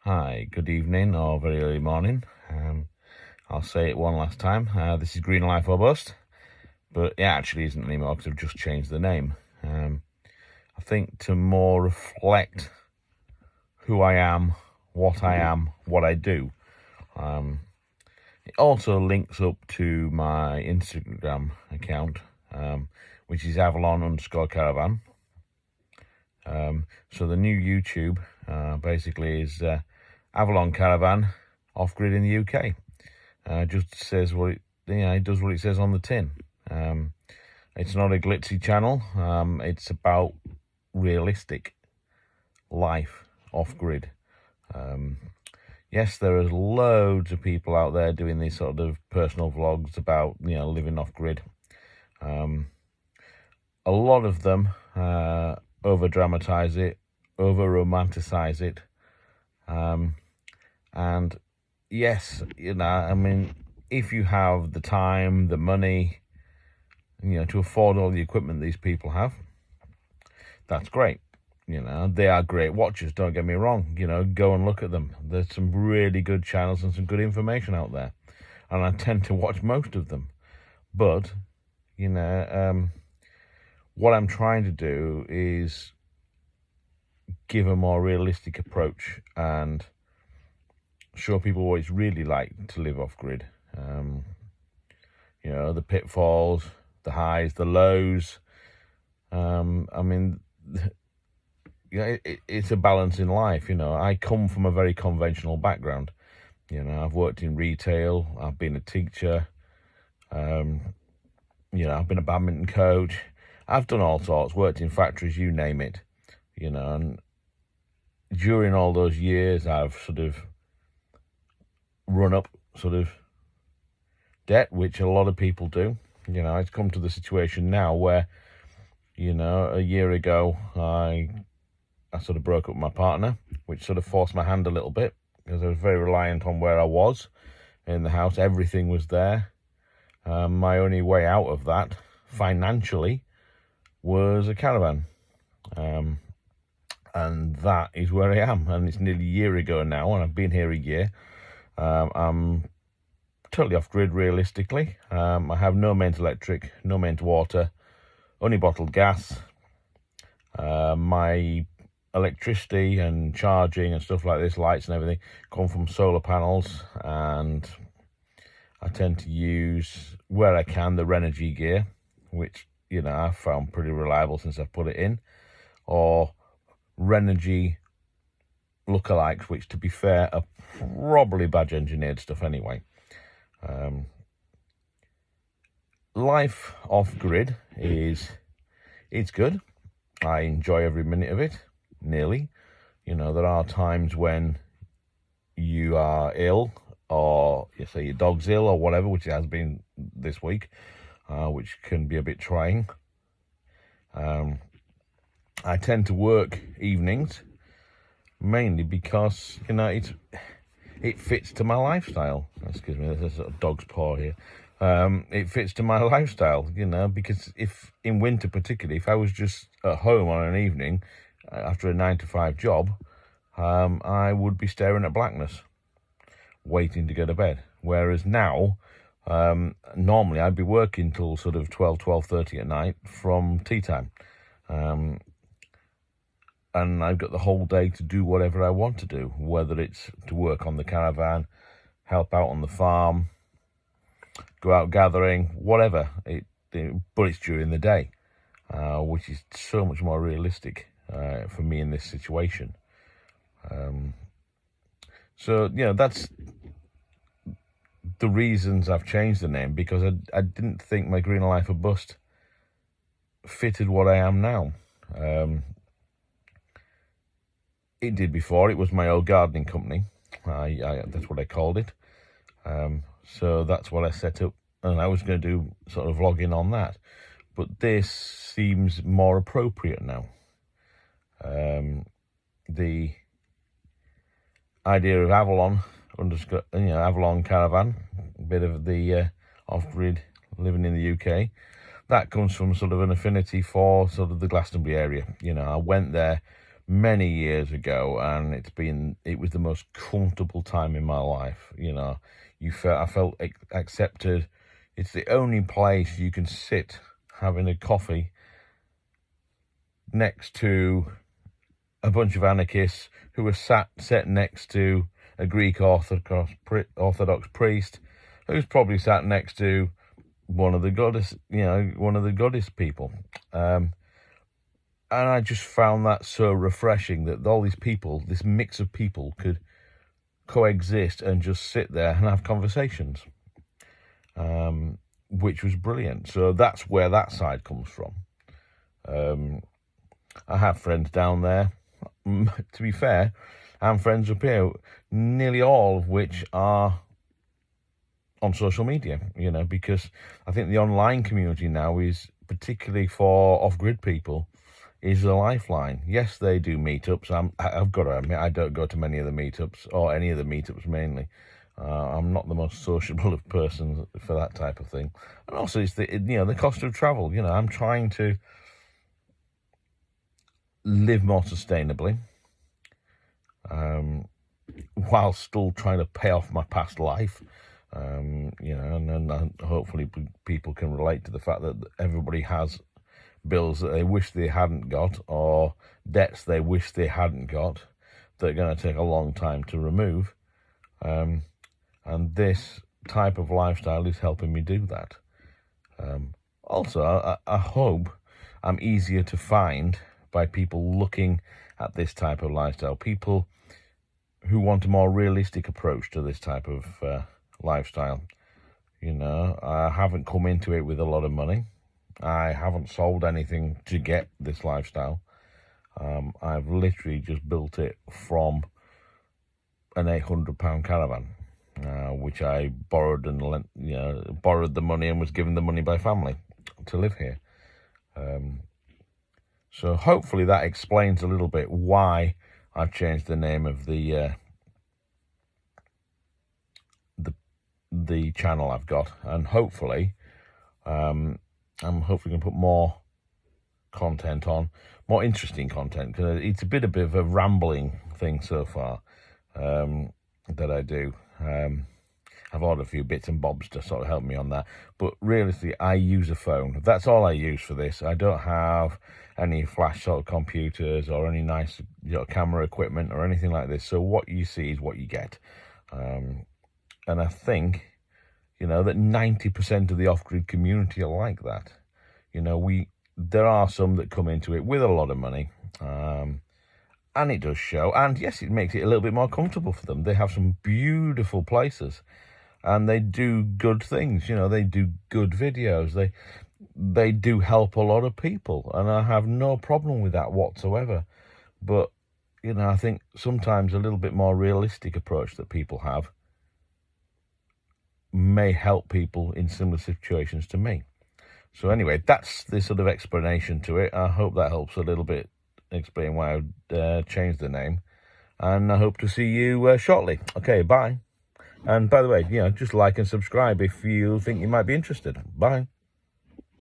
Hi, good evening or very early morning. I'll say it one last time. This is Green Life or Bust, but it actually isn't anymore because I've just changed the name. I think to more reflect who I am, what I do. It also links up to my Instagram account, which is Avalon_caravan. So the new YouTube basically is Avalon Caravan Off-Grid in the UK. Just says what it does what it says on the tin. It's not a glitzy channel. It's about realistic life off-grid. Yes, there is loads of people out there doing these sort of personal vlogs about living off-grid. A lot of them over dramatize it, over romanticize it, and yes, if you have the time, the money, to afford all the equipment these people have, that's great. They are great watchers, don't get me wrong. Go and look at them. There's some really good channels and some good information out there, and I tend to watch most of them. But what I'm trying to do is give a more realistic approach and show people what it's really like to live off-grid. The pitfalls, the highs, the lows. It's a balance in life. I come from a very conventional background. I've worked in retail. I've been a teacher. I've been a badminton coach. I've done all sorts, worked in factories, you name it. And during all those years, I've sort of run up debt, which a lot of people do. It's come to the situation now where, a year ago, I sort of broke up with my partner, which sort of forced my hand a little bit because I was very reliant on where I was in the house. Everything was there. My only way out of that financially was a caravan. And that is where I am. And it's nearly a year ago now, and I've been here a year. I'm totally off-grid, realistically. I have no mains electric, no mains water, only bottled gas. My electricity and charging and stuff like this, lights and everything, come from solar panels, and I tend to use, where I can, the Renogy gear, which, I've found pretty reliable since I've put it in, or Renogy lookalikes, which, to be fair, are probably badge engineered stuff anyway. Life off-grid it's good. I enjoy every minute of it, nearly. There are times when you are ill, or you say your dog's ill or whatever, which it has been this week, which can be a bit trying. I tend to work evenings, mainly because, it fits to my lifestyle. Excuse me, there's a sort of dog's paw here. It fits to my lifestyle, because if in winter particularly, if I was just at home on an evening after a 9-to-5 job, I would be staring at blackness, waiting to go to bed. Whereas now, normally I'd be working till sort of 12:30 at night from tea time. And I've got the whole day to do whatever I want to do, whether it's to work on the caravan, help out on the farm, go out gathering, whatever. But it's during the day, which is so much more realistic for me in this situation. So, that's the reasons I've changed the name, because I didn't think my Green Life or Bust fitted what I am now. It did before. It was my old gardening company. That's what I called it. So that's what I set up, and I was going to do sort of vlogging on that. But this seems more appropriate now. The idea of Avalon, Avalon Caravan, a bit of the off-grid living in the UK, that comes from sort of an affinity for sort of the Glastonbury area. I went there many years ago, and it was the most comfortable time in my life. You know, I felt accepted. It's the only place you can sit having a coffee next to a bunch of anarchists who were sat next to a Greek Orthodox priest who's probably sat next to one of the goddess people. And I just found that so refreshing that all these people, this mix of people, could coexist and just sit there and have conversations, which was brilliant. So that's where that side comes from. I have friends down there. To be fair, and friends up here, nearly all of which are on social media, you know, because I think the online community now is, particularly for off-grid people, is a lifeline. Yes, they do meetups. I've got to admit, I don't go to many of the meetups, or any of the meetups mainly. I'm not the most sociable of persons for that type of thing. And also, it's the cost of travel. You know, I'm trying to live more sustainably, while still trying to pay off my past life. And hopefully people can relate to the fact that everybody has bills that they wish they hadn't got, or debts they wish they hadn't got, that are going to take a long time to remove. And this type of lifestyle is helping me do that. Also, I hope I'm easier to find by people looking at this type of lifestyle, people who want a more realistic approach to this type of lifestyle. You know, I haven't come into it with a lot of money. I haven't sold anything to get this lifestyle. I've literally just built it from an £800 caravan, which I borrowed borrowed the money and was given the money by family to live here. So hopefully that explains a little bit why I've changed the name of the channel I've got, and hopefully I'm hopefully going to put more content on, more interesting content, because it's a bit of a rambling thing so far that I do. I've ordered a few bits and bobs to sort of help me on that, but realistically, I use a phone. That's all I use for this. I don't have any flash sort of computers or any nice camera equipment or anything like this. So what you see is what you get. And I think, that 90% of the off-grid community are like that. There are some that come into it with a lot of money, and it does show. And yes, it makes it a little bit more comfortable for them. They have some beautiful places, and they do good things. They do good videos. They do help a lot of people, and I have no problem with that whatsoever. But, I think sometimes a little bit more realistic approach that people have may help people in similar situations to me. So anyway, that's the sort of explanation to it. I hope that helps a little bit explain why I changed the name. And I hope to see you shortly. Okay, bye. And by the way, just like and subscribe if you think you might be interested. Bye.